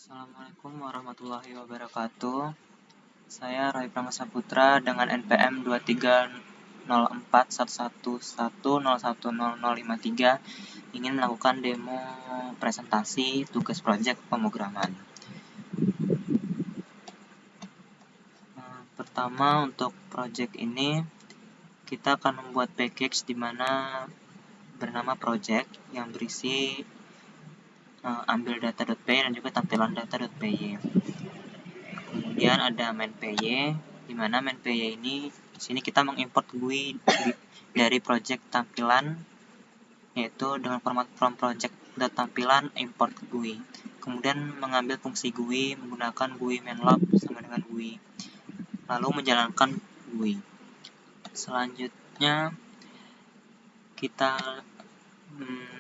Assalamualaikum warahmatullahi wabarakatuh. Saya Roy Pramasaputra dengan NPM 230411101053 ingin melakukan demo presentasi tugas proyek pemrograman. Pertama, untuk proyek ini kita akan membuat package di mana bernama project yang berisi ambil data.py dan juga tampilan data.py. Kemudian ada main.py, di mana main.py ini di sini kita mengimport GUI dari project tampilan, yaitu dengan format from project tampilan import GUI. Kemudian mengambil fungsi GUI menggunakan GUI mainloop sama dengan GUI, lalu menjalankan GUI. Selanjutnya kita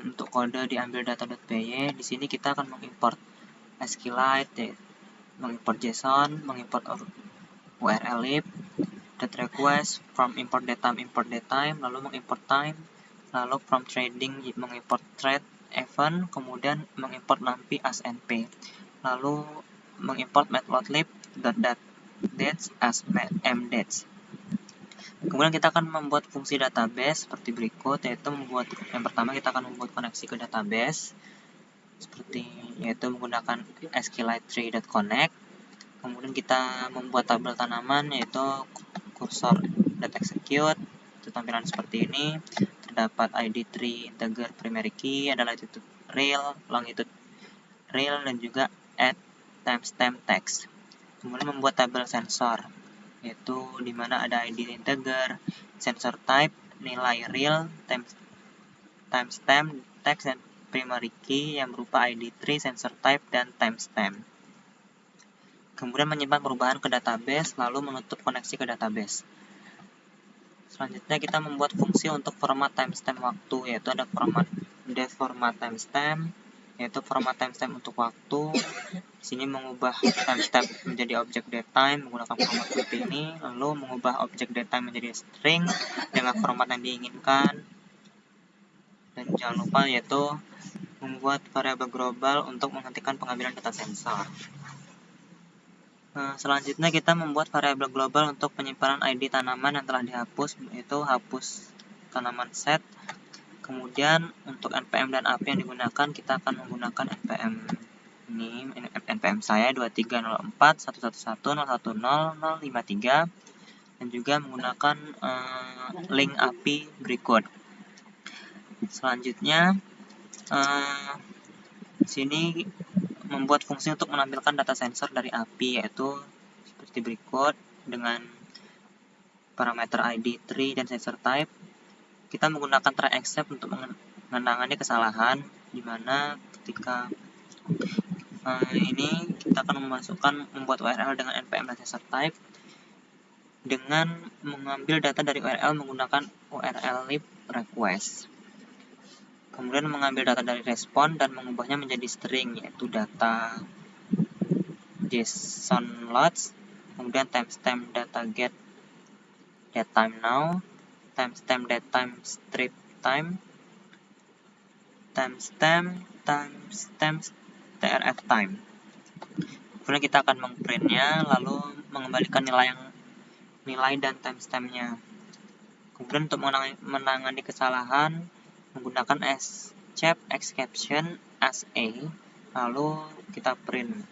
untuk kode diambil data.py, di sini kita akan mengimport SQLite, mengimport JSON, mengimport URL lib, date request, from import datetime, lalu mengimport time, lalu from trading mengimport trade event, kemudian mengimport numpy as np, lalu mengimport matplotlib dates as mdates. Kemudian kita akan membuat fungsi database seperti berikut, yaitu yang pertama kita akan membuat koneksi ke database yaitu menggunakan SQLite tree.connect. Kemudian kita membuat tabel tanaman, yaitu cursor.execute. Itu tampilan seperti ini. Terdapat ID tree, integer, primary key, ada latitude real, longitude real, dan juga add timestamp text. Kemudian membuat tabel sensor, yaitu dimana ada ID integer, sensor type, nilai real, timestamp text, dan primary key yang berupa ID tree, sensor type, dan timestamp. Kemudian menyimpan perubahan ke database, lalu menutup koneksi ke database. Selanjutnya kita membuat fungsi untuk format timestamp waktu, yaitu ada format timestamp, yaitu format timestamp untuk waktu. Di sini mengubah timestamp menjadi objek datetime menggunakan format seperti ini, lalu mengubah objek datetime menjadi string dengan format yang diinginkan. Dan jangan lupa yaitu membuat variabel global untuk menghentikan pengambilan data sensor. Selanjutnya kita membuat variabel global untuk penyimpanan ID tanaman yang telah dihapus, yaitu hapus tanaman set. Kemudian untuk npm dan ap yang digunakan, kita akan menggunakan npm ini, npm saya 230411101053, dan juga menggunakan link API berikut. Selanjutnya di sini membuat fungsi untuk menampilkan data sensor dari API, yaitu seperti berikut dengan parameter ID tree dan sensor type. Kita menggunakan try except untuk menangani kesalahan, di mana ketika ini kita akan membuat URL dengan npm dan sensor type dengan mengambil data dari URL menggunakan URL lib request. Kemudian mengambil data dari respon dan mengubahnya menjadi string, yaitu data JSON loads, kemudian timestamp data get datetime now, timestamp datetime strip time, timestamp trf time. Kemudian kita akan mengprintnya, lalu mengembalikan nilai dan timestampnya. Kemudian untuk menangani kesalahan menggunakan escape exception as a, lalu kita print.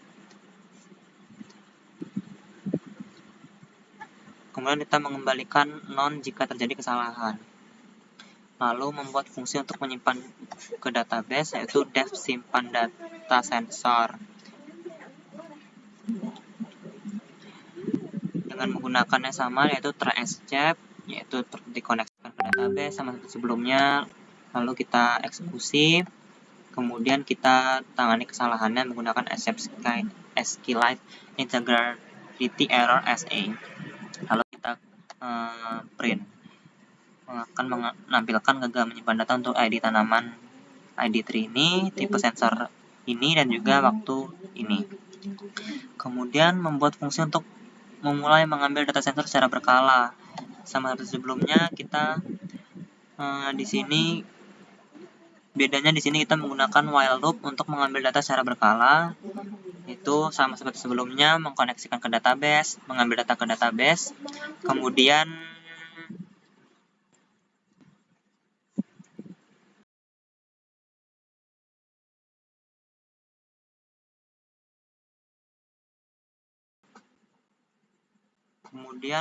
Kemudian kita mengembalikan none jika terjadi kesalahan. Lalu membuat fungsi untuk menyimpan ke database, yaitu def simpan data sensor. Dengan menggunakannya sama, yaitu try escape, yaitu dikoneksikan ke database sama seperti sebelumnya. Lalu kita eksekusi, kemudian kita tangani kesalahannya menggunakan SQLite integrity error SA. Lalu kita print, akan menampilkan gagal menyimpan data untuk ID tanaman, ID tree ini, tipe sensor ini, dan juga waktu ini. Kemudian membuat fungsi untuk memulai mengambil data sensor secara berkala. Sama seperti sebelumnya, kita di sini bedanya kita menggunakan while loop untuk mengambil data secara berkala. Itu sama seperti sebelumnya, mengkoneksikan ke database, mengambil data ke database, kemudian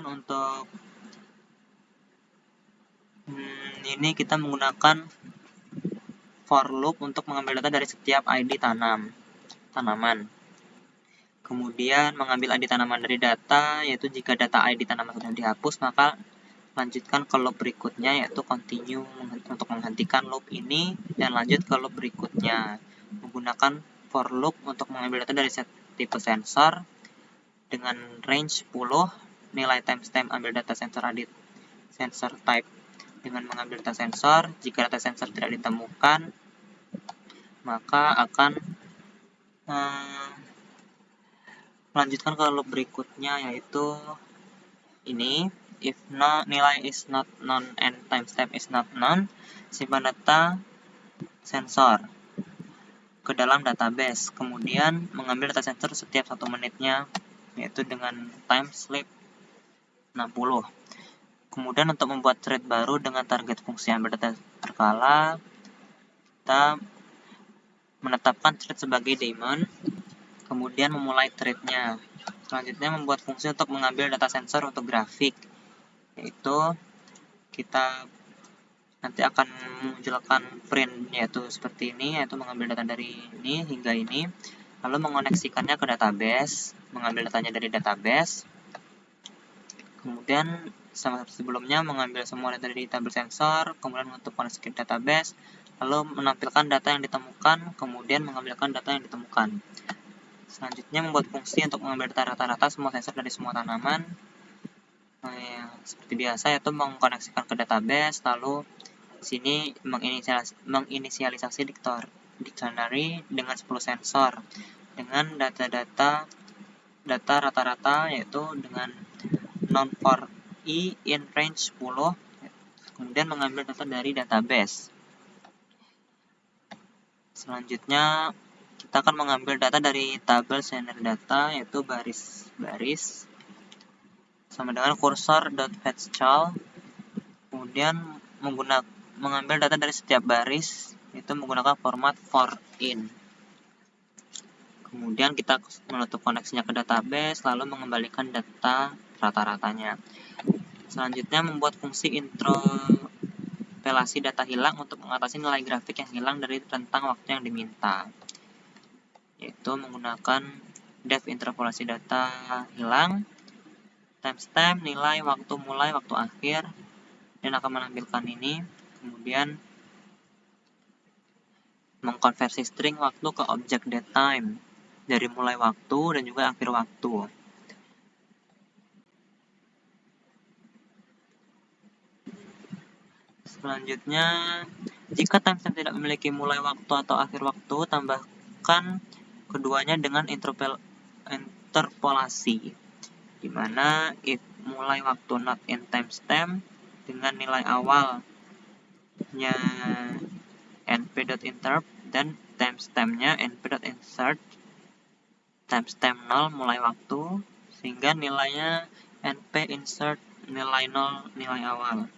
untuk ini kita menggunakan for loop untuk mengambil data dari setiap ID tanaman. Kemudian mengambil ID tanaman dari data, yaitu jika data ID tanaman sudah dihapus, maka lanjutkan ke loop berikutnya, yaitu continue untuk menghentikan loop ini dan lanjut ke loop berikutnya. Menggunakan for loop untuk mengambil data dari tipe sensor dengan range 10, nilai timestamp ambil data sensor sensor type dengan mengambil data sensor. Jika data sensor tidak ditemukan, maka akan melanjutkan ke loop berikutnya, yaitu ini, if nilai is not known and timestamp is not known, simpan data sensor ke dalam database, kemudian mengambil data sensor setiap 1 menitnya, yaitu dengan time sleep 60. Kemudian untuk membuat thread baru dengan target fungsi ambil data berkala, kita menetapkan thread sebagai daemon, kemudian memulai threadnya. Selanjutnya membuat fungsi untuk mengambil data sensor untuk grafik, yaitu kita nanti akan memunculkan print, yaitu seperti ini, yaitu mengambil data dari ini hingga ini, lalu mengoneksikannya ke database, mengambil datanya dari database, kemudian sama seperti sebelumnya mengambil semua data dari tabel sensor, kemudian untuk koneksi ke database, lalu menampilkan data yang ditemukan, kemudian mengambilkan data yang ditemukan. Selanjutnya membuat fungsi untuk mengambil data rata-rata semua sensor dari semua tanaman. Seperti biasa, yaitu mengkoneksikan ke database, lalu sini menginisialisasi dictionary dengan 10 sensor dengan data rata-rata, yaitu dengan non for i in range 10, kemudian mengambil data dari database. Selanjutnya kita akan mengambil data dari tabel scenario data, yaitu baris sama dengan cursor.fetchCal, kemudian mengambil data dari setiap baris, itu menggunakan format for in. Kemudian kita menutup koneksinya ke database, lalu mengembalikan data rata-ratanya. Selanjutnya membuat fungsi interpolasi data hilang untuk mengatasi nilai grafik yang hilang dari rentang waktu yang diminta, yaitu menggunakan def interpolasi data hilang, timestamp, nilai waktu mulai, waktu akhir, dan akan menampilkan ini. Kemudian mengkonversi string waktu ke objek datetime dari mulai waktu dan juga akhir waktu. Selanjutnya, jika timestamp tidak memiliki mulai waktu atau akhir waktu, tambahkan keduanya dengan interpolasi, di mana if mulai waktu not in timestamp dengan nilai awalnya np.interp dan timestampnya np.insert timestamp 0 mulai waktu, sehingga nilainya np.insert nilai 0 nilai awal.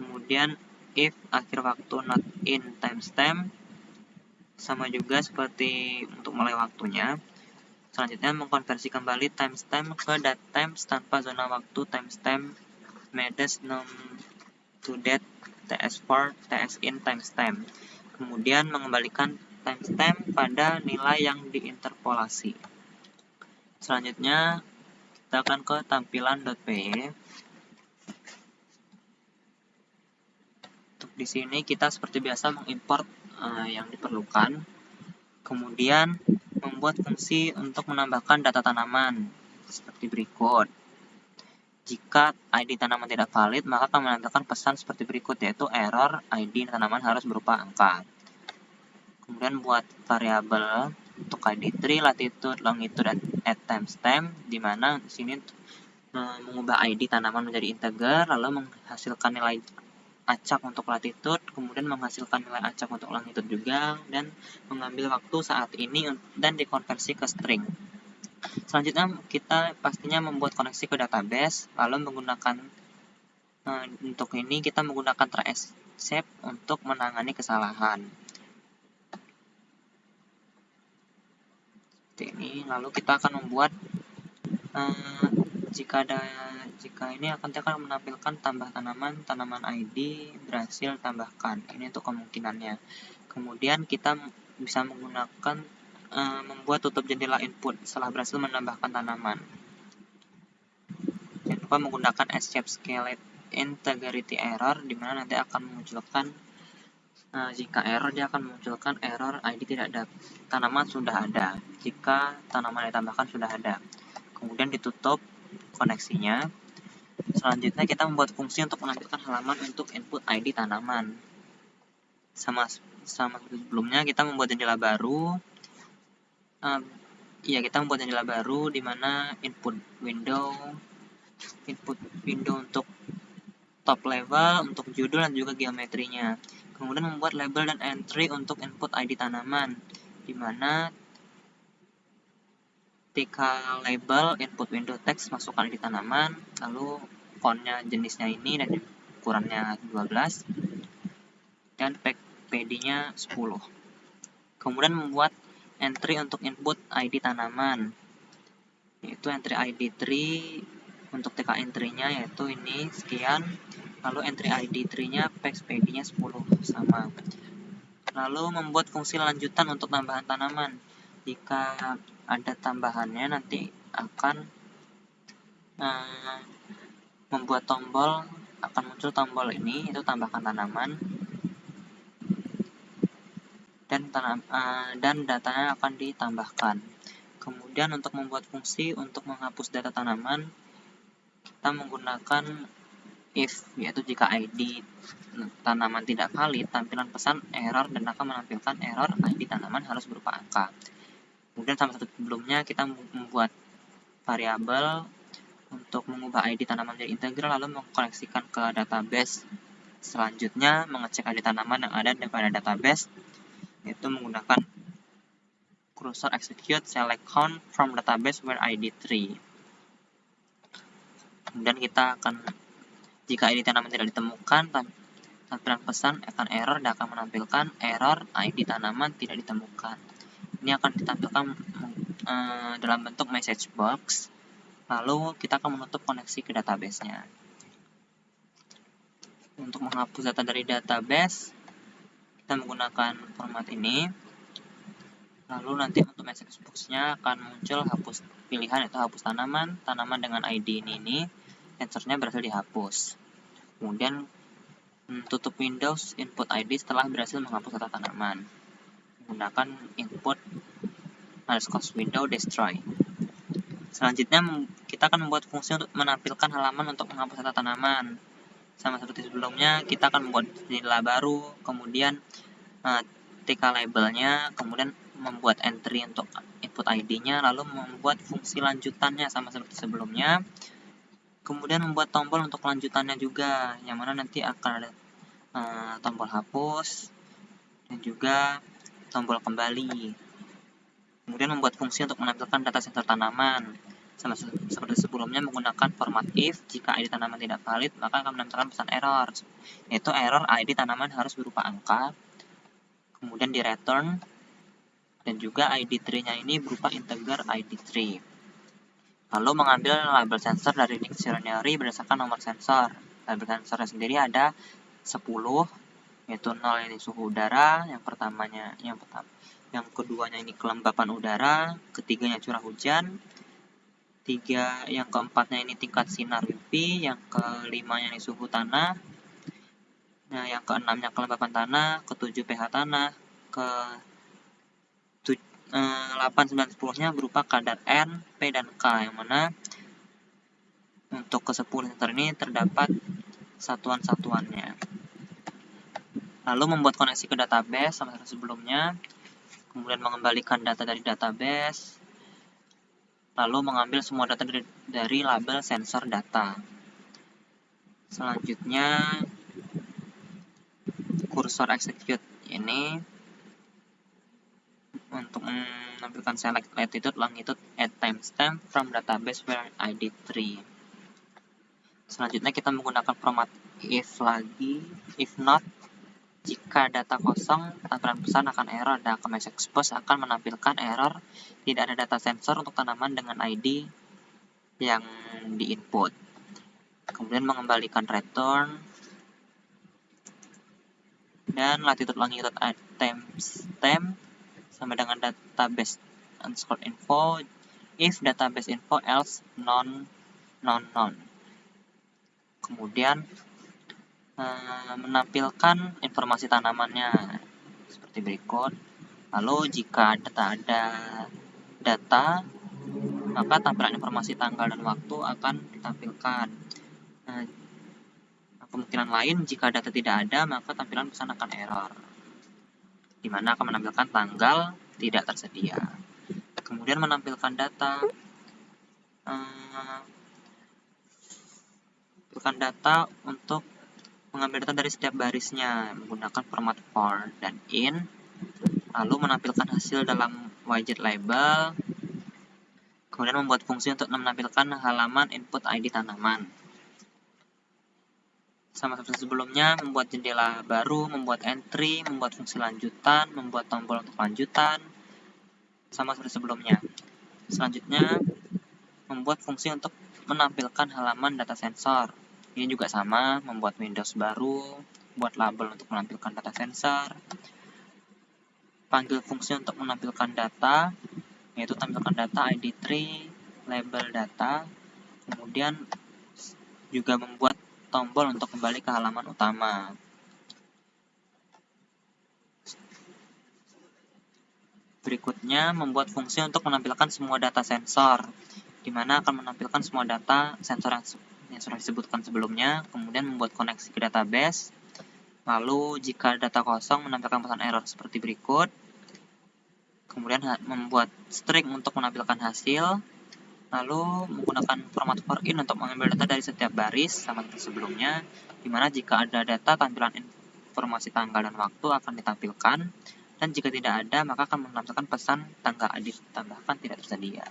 Kemudian if akhir waktu not in timestamp, sama juga seperti untuk mulai waktunya. Selanjutnya mengkonversi kembali timestamp ke datetimes tanpa zona waktu timestamp medes num to date ts4 tsin timestamp. Kemudian mengembalikan timestamp pada nilai yang diinterpolasi. Selanjutnya kita akan ke tampilan.py. Untuk di sini kita seperti biasa mengimport yang diperlukan. Kemudian membuat fungsi untuk menambahkan data tanaman seperti berikut. Jika ID tanaman tidak valid, maka akan menampilkan pesan seperti berikut, yaitu error ID tanaman harus berupa angka. Kemudian buat variabel untuk ID tree, latitude, longitude, dan add timestamp, di mana di sini mengubah ID tanaman menjadi integer, lalu menghasilkan nilai acak untuk latitude, kemudian menghasilkan nilai acak untuk longitude juga, dan mengambil waktu saat ini dan dikonversi ke string. Selanjutnya kita pastinya membuat koneksi ke database, lalu menggunakan untuk ini kita menggunakan try except untuk menangani kesalahan. Seperti ini. Lalu kita akan membuat jika ini akan menampilkan tambah tanaman ID berhasil tambahkan. Ini untuk kemungkinannya. Kemudian kita bisa menggunakan membuat tutup jendela input setelah berhasil menambahkan tanaman. Jangan lupa menggunakan escape scaled integrity error, di mana nanti akan memunculkan jika error, dia akan memunculkan error ID tidak ada, tanaman sudah ada, jika tanaman ditambahkan sudah ada. Kemudian ditutup koneksinya. Selanjutnya kita membuat fungsi untuk menampilkan halaman untuk input ID tanaman. Sama sebelumnya kita membuat jendela baru. Kita membuat jendela baru di mana input window untuk top level, untuk judul dan juga geometrinya. Kemudian membuat label dan entry untuk input ID tanaman, di mana ketika label input window text masukkan ID tanaman, lalu fontnya jenisnya ini dan ukurannya 12 dan PD-nya 10. Kemudian membuat entry untuk input ID tanaman, yaitu entry ID tree. Untuk TK entry-nya yaitu ini sekian, lalu entry ID tree-nya PD-nya 10 sama. Lalu membuat fungsi lanjutan untuk tambahan tanaman. Jika ada tambahannya nanti akan membuat tombol, akan muncul tombol ini, itu tambahkan tanaman, dan datanya akan ditambahkan. Kemudian untuk membuat fungsi untuk menghapus data tanaman, kita menggunakan if, yaitu jika ID tanaman tidak valid, tampilan pesan error dan akan menampilkan error ID tanaman harus berupa angka. Kemudian sama seperti sebelumnya kita membuat variabel untuk mengubah ID tanaman menjadi integer, lalu mengkoneksikan ke database. Selanjutnya mengecek ID tanaman yang ada pada database, yaitu menggunakan cursor execute select count from database where ID 3. Kemudian kita akan, jika ID tanaman tidak ditemukan, tampilan pesan akan error dan akan menampilkan error ID tanaman tidak ditemukan. Ini akan ditampilkan dalam bentuk message box. Lalu kita akan menutup koneksi ke database-nya. Untuk menghapus data dari database, kita menggunakan format ini. Lalu nanti untuk message box-nya akan muncul hapus pilihan, yaitu hapus tanaman dengan ID ini. Sensornya berhasil dihapus. Kemudian tutup Windows input ID setelah berhasil menghapus data tanaman. Menggunakan input _window destroy. Selanjutnya kita akan membuat fungsi untuk menampilkan halaman untuk menghapus data tanaman. Sama seperti sebelumnya, kita akan membuat jendela baru, kemudian TK labelnya, kemudian membuat entry untuk input ID-nya, lalu membuat fungsi lanjutannya sama seperti sebelumnya. Kemudian membuat tombol untuk lanjutannya juga, yang mana nanti akan ada tombol hapus dan juga tombol kembali. Kemudian membuat fungsi untuk menampilkan data sensor tanaman. Sama seperti sebelumnya menggunakan format if, jika ID tanaman tidak valid, maka akan menampilkan pesan error, yaitu error ID tanaman harus berupa angka. Kemudian di return, dan juga ID tree-nya ini berupa integer ID tree. Lalu mengambil label sensor dari dictionary berdasarkan nomor sensor. Label sensornya sendiri ada 10, yaitu 0 ini suhu udara, yang keduanya ini kelembapan udara, ketiganya curah hujan, yang keempatnya ini tingkat sinar UV, yang kelimanya ini suhu tanah, yang keenamnya kelembapan tanah, ketujuh pH tanah, ke 8, 9, 10-nya berupa kadar N, P, dan K, yang mana untuk ke-10 sensor ini terdapat satuan-satuannya. Lalu membuat koneksi ke database sama seperti sebelumnya, kemudian mengembalikan data dari database, lalu mengambil semua data dari label sensor data. Selanjutnya kursor execute ini untuk menampilkan select latitude, longitude, add timestamp from database where ID 3. Selanjutnya kita menggunakan format if lagi, if not, jika data kosong, tampilan pesan akan error dan message expose akan menampilkan error tidak ada data sensor untuk tanaman dengan ID yang di-input. Kemudian mengembalikan return dan latitude longitude add timestamp sama dengan database underscore info if database info else non. Kemudian menampilkan informasi tanamannya seperti berikut. Lalu jika ada data, maka tampilan informasi tanggal dan waktu akan ditampilkan. Kemungkinan lain, jika data tidak ada, maka tampilan pesan akan error, di mana akan menampilkan tanggal tidak tersedia. Kemudian menampilkan data, untuk mengambil data dari setiap barisnya menggunakan format for dan in, lalu menampilkan hasil dalam widget label, kemudian membuat fungsi untuk menampilkan halaman input ID tanaman. Sama seperti sebelumnya, membuat jendela baru, membuat entry, membuat fungsi lanjutan, membuat tombol untuk lanjutan, sama seperti sebelumnya. Selanjutnya, membuat fungsi untuk menampilkan halaman data sensor. Ini juga sama, membuat Windows baru, buat label untuk menampilkan data sensor, panggil fungsi untuk menampilkan data, yaitu tampilkan data ID 3, label data, kemudian juga membuat tombol untuk kembali ke halaman utama. Berikutnya, membuat fungsi untuk menampilkan semua data sensor, di mana akan menampilkan semua data sensor yang sudah disebutkan sebelumnya, kemudian membuat koneksi ke database, lalu jika data kosong menampilkan pesan error seperti berikut, kemudian membuat string untuk menampilkan hasil, lalu menggunakan format for in untuk mengambil data dari setiap baris sama seperti sebelumnya, di mana jika ada data, tampilan informasi tanggal dan waktu akan ditampilkan, dan jika tidak ada, maka akan menampilkan pesan tanggal ID ditambahkan tidak tersedia.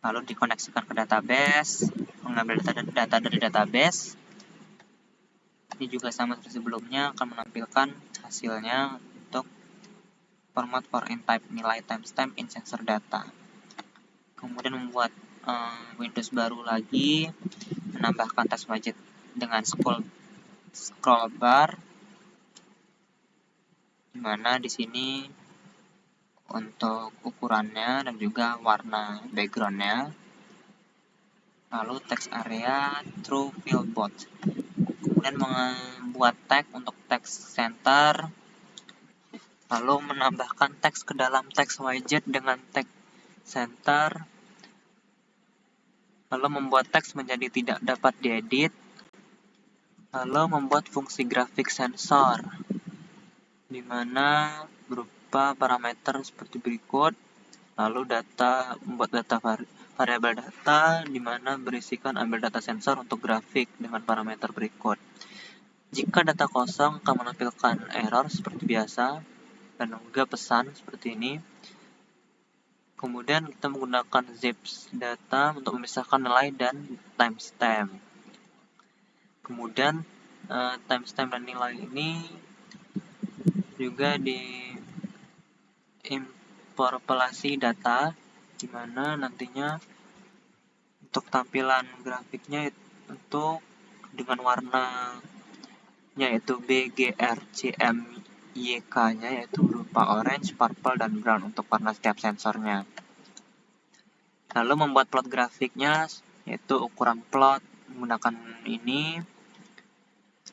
Lalu dikoneksikan ke database, mengambil data dari database. Ini juga sama seperti sebelumnya, akan menampilkan hasilnya untuk format for in type nilai timestamp in sensor data. Kemudian membuat Windows baru lagi, menambahkan text widget dengan scroll bar, di mana di sini untuk ukurannya dan juga warna backgroundnya. Lalu text area true fill box. Kemudian membuat tag untuk text center. Lalu menambahkan teks ke dalam text widget dengan tag center. Lalu membuat teks menjadi tidak dapat diedit. Lalu membuat fungsi grafik sensor, di mana berupa parameter seperti berikut. Lalu membuat variabel data, di mana berisikan ambil data sensor untuk grafik dengan parameter berikut. Jika data kosong akan menampilkan error seperti biasa, dan juga pesan seperti ini. Kemudian kita menggunakan zips data untuk memisahkan nilai dan timestamp. Kemudian timestamp dan nilai ini juga diinterpolasi data, di mana nantinya untuk tampilan grafiknya untuk dengan warna yaitu BGRCMYK-nya yaitu berupa orange, purple, dan brown untuk warna setiap sensornya. Lalu membuat plot grafiknya yaitu ukuran plot menggunakan ini.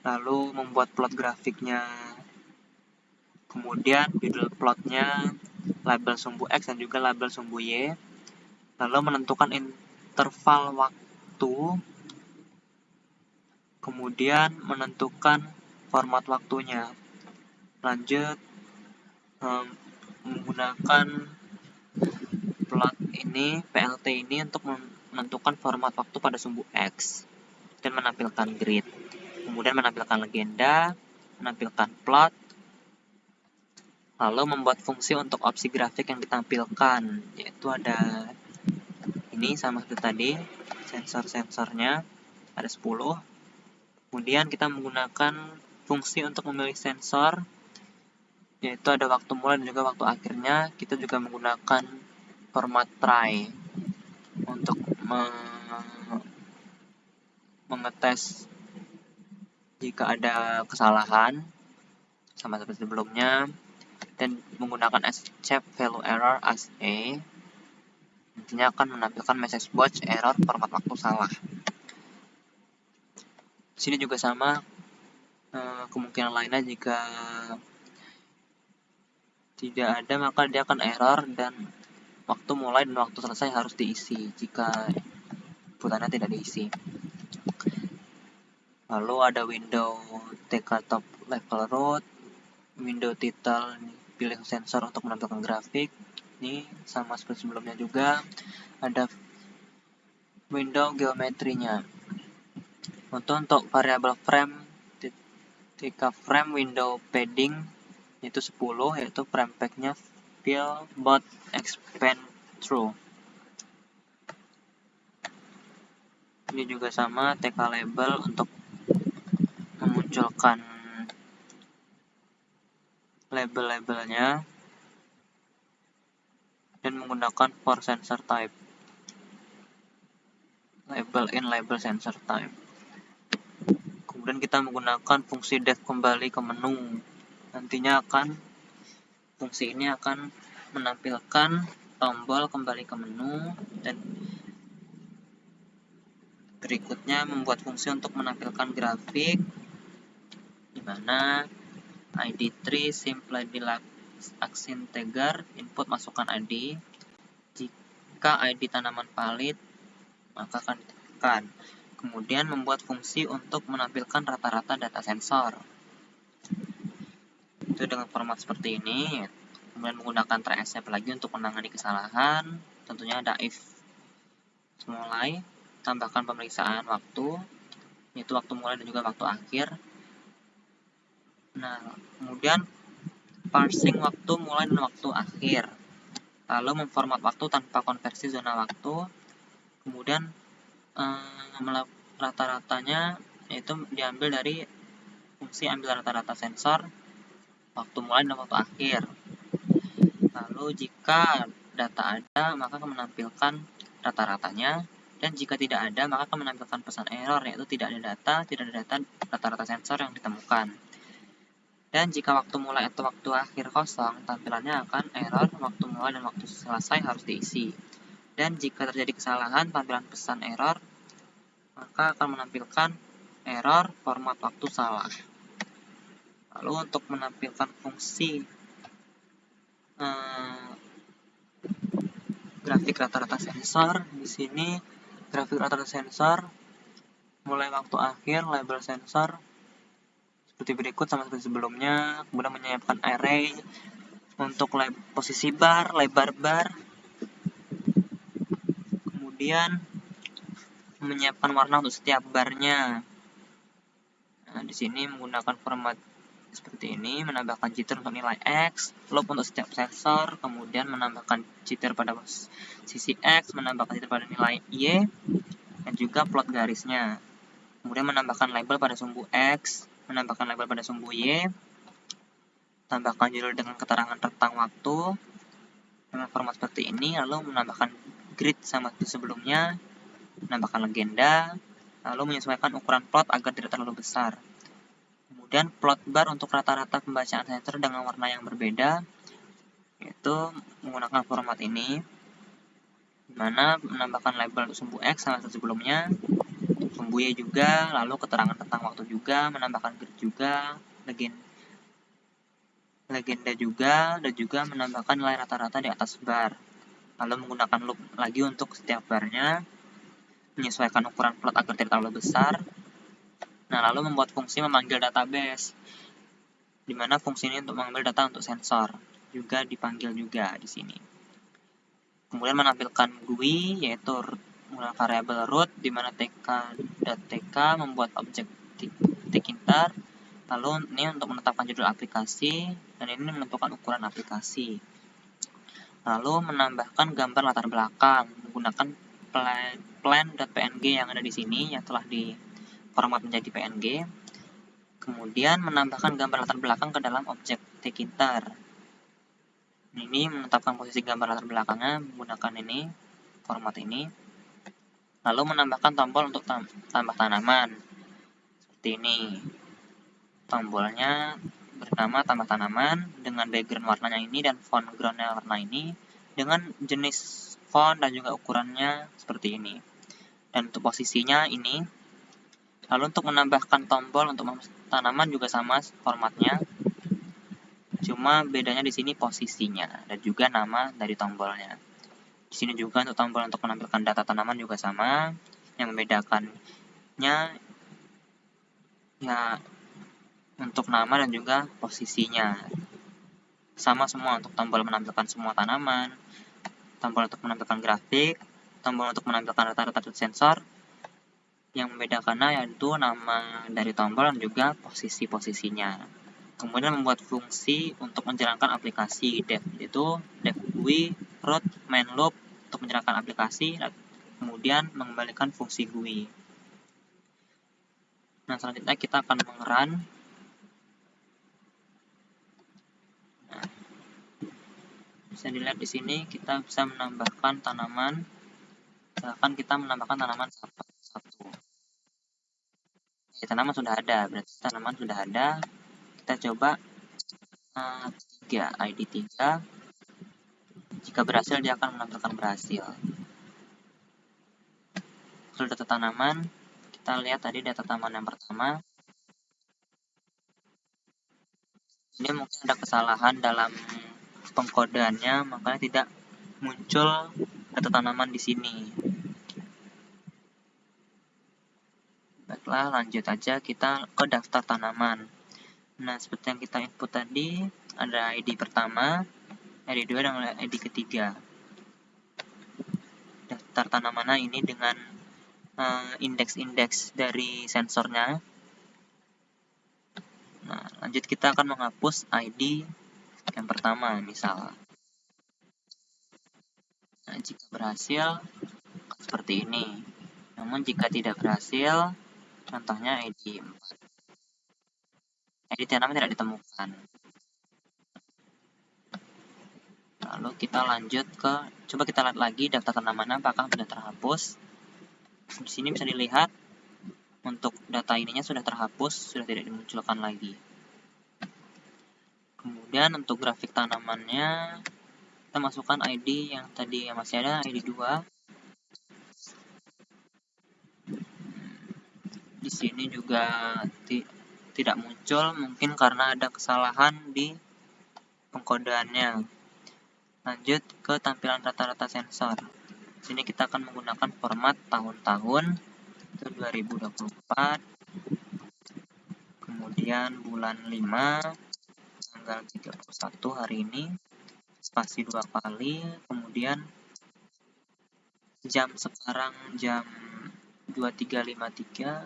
Lalu membuat plot grafiknya, kemudian judul plotnya, label sumbu X dan juga label sumbu Y. Lalu menentukan interval waktu, kemudian menentukan format waktunya. Lanjut menggunakan plot ini, PLT ini untuk menentukan format waktu pada sumbu X dan menampilkan grid. Kemudian menampilkan legenda, menampilkan plot, lalu membuat fungsi untuk opsi grafik yang ditampilkan, yaitu ada ini sama seperti tadi, sensor-sensornya ada 10. Kemudian kita menggunakan fungsi untuk memilih sensor, yaitu ada waktu mulai dan juga waktu akhirnya. Kita juga menggunakan format try untuk mengetes jika ada kesalahan sama seperti sebelumnya, dan menggunakan escape value error as A, nantinya akan menampilkan message box error format waktu salah. Di sini juga sama, kemungkinan lainnya jika tidak ada maka dia akan error dan waktu mulai dan waktu selesai harus diisi jika inputannya tidak diisi. Lalu ada window TK top level root, window title, pilih sensor untuk menampilkan grafik. Ini sama seperti sebelumnya juga. Ada window geometrinya. Untuk variabel frame, TK frame window padding itu 10, yaitu frame pack-nya fill both expand through. Ini juga sama, TK label untuk memunculkan label-labelnya dan menggunakan for sensor type, label in label sensor type. Kemudian kita menggunakan fungsi def kembali ke menu. Nantinya fungsi ini akan menampilkan tombol kembali ke menu, dan berikutnya membuat fungsi untuk menampilkan grafik, di mana ID3 simply aksi integer, input masukkan ID. Jika ID tanaman valid, maka akan ditekan. Kemudian membuat fungsi untuk menampilkan rata-rata data sensor. Itu dengan format seperti ini. Kemudian menggunakan try except lagi untuk menangani kesalahan. Tentunya ada if mulai, tambahkan pemeriksaan waktu, yaitu waktu mulai dan juga waktu akhir. Nah, kemudian parsing waktu mulai dan waktu akhir, lalu memformat waktu tanpa konversi zona waktu. Kemudian rata-ratanya yaitu diambil dari fungsi ambil rata-rata sensor waktu mulai dan waktu akhir. Lalu jika data ada maka akan menampilkan rata-ratanya, dan jika tidak ada maka akan menampilkan pesan error, yaitu tidak ada data rata-rata sensor yang ditemukan. Dan jika waktu mulai atau waktu akhir kosong, tampilannya akan error waktu mulai dan waktu selesai harus diisi. Dan jika terjadi kesalahan tampilan pesan error, maka akan menampilkan error format waktu salah. Lalu untuk menampilkan fungsi grafik rata-rata sensor, di sini grafik rata-rata sensor mulai waktu akhir label sensor seperti berikut sama seperti sebelumnya. Kemudian menyiapkan array untuk posisi bar, lebar bar. Kemudian menyiapkan warna untuk setiap barnya. Nah, di sini menggunakan format seperti ini, menambahkan jitter untuk nilai X, loop untuk setiap sensor, kemudian menambahkan jitter pada sisi X, menambahkan jitter pada nilai Y, dan juga plot garisnya. Kemudian menambahkan label pada sumbu X, menambahkan label pada sumbu Y, tambahkan judul dengan keterangan rentang waktu dengan format seperti ini, lalu menambahkan grid sama seperti sebelumnya, menambahkan legenda, lalu menyesuaikan ukuran plot agar tidak terlalu besar. Kemudian plot bar untuk rata-rata pembacaan sensor dengan warna yang berbeda, yaitu menggunakan format ini, di mana menambahkan label untuk sumbu X sama seperti sebelumnya, sumbu Y juga, lalu keterangan tentang waktu juga, menambahkan grid juga, legenda juga, dan juga menambahkan nilai rata-rata di atas bar. Lalu menggunakan loop lagi untuk setiap barnya, menyesuaikan ukuran plot agar tidak terlalu besar. Nah, lalu membuat fungsi memanggil database, di mana fungsi ini untuk mengambil data untuk sensor juga dipanggil juga di sini. Kemudian menampilkan GUI, yaitu variabel root, di mana tk.tk membuat objek tikintar, Lalu ini untuk menetapkan judul aplikasi, dan ini menentukan ukuran aplikasi. Lalu menambahkan gambar latar belakang menggunakan plan.png yang ada di sini yang telah diformat menjadi PNG. Kemudian menambahkan gambar latar belakang ke dalam objek tkinter. Ini menetapkan posisi gambar latar belakangnya menggunakan ini, format ini. Lalu menambahkan tombol untuk tambah tanaman. Seperti ini. Tombolnya bernama tambah tanaman dengan background warnanya ini dan font groundnya warna ini dengan jenis font dan juga ukurannya seperti ini. Dan untuk posisinya ini. Lalu untuk menambahkan tombol untuk tanaman juga sama formatnya. Cuma bedanya di sini posisinya dan juga nama dari tombolnya. Di sini juga untuk tombol untuk menampilkan data tanaman juga sama. Yang membedakannya ya untuk nama dan juga posisinya. Sama semua untuk tombol menampilkan semua tanaman, tombol untuk menampilkan grafik, tombol untuk menampilkan rata-rata sensor. Yang membedakannya yaitu nama dari tombol dan juga posisi-posisinya. Kemudian membuat fungsi untuk menjalankan aplikasi dev, yaitu dev GUI, root, main loop untuk menjalankan aplikasi, kemudian mengembalikan fungsi GUI. Nah, selanjutnya kita akan mengerun. Bisa dilihat di sini kita bisa menambahkan tanaman. Misalkan kita menambahkan tanaman 1. Tanaman sudah ada, berarti tanaman sudah ada. Kita coba 3, ID 3. Jika berhasil dia akan menampilkan berhasil. Lalu data tanaman, kita lihat tadi data tanaman yang pertama. Ini mungkin ada kesalahan dalam pengkodeannya, makanya tidak muncul data tanaman di sini. Baiklah, lanjut aja kita ke daftar tanaman. Nah, seperti yang kita input tadi, ada ID pertama, ID 2, dan ID ketiga. Daftar tanamannya ini dengan indeks-indeks dari sensornya. Nah, lanjut kita akan menghapus ID yang pertama, misal. Nah, jika berhasil, seperti ini. Namun jika tidak berhasil, contohnya ID 4. ID tanaman tidak ditemukan. Lalu kita lanjut ke, coba kita lihat lagi daftar tanaman apakah sudah terhapus. Di sini bisa dilihat untuk data ininya sudah terhapus, sudah tidak dimunculkan lagi. Kemudian untuk grafik tanamannya, kita masukkan ID yang tadi yang masih ada, ID 2. Di sini juga tidak muncul, mungkin karena ada kesalahan di pengkodeannya. Lanjut ke tampilan rata-rata sensor. Sini kita akan menggunakan format tahun-tahun, itu 2024. Kemudian bulan 5, tanggal 31 hari ini, spasi 2 kali, kemudian jam sekarang jam 23.53.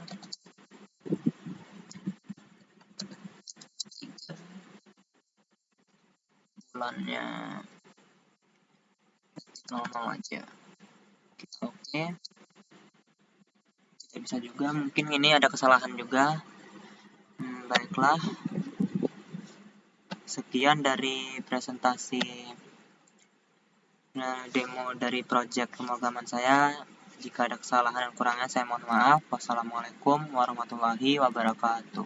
Bulannya 00 aja. Kita oke. Kita bisa juga, mungkin ini ada kesalahan juga. Baiklah. Sekian dari presentasi demo dari project pemrograman saya. Jika ada kesalahan dan kurangnya saya mohon maaf. Wassalamualaikum warahmatullahi wabarakatuh.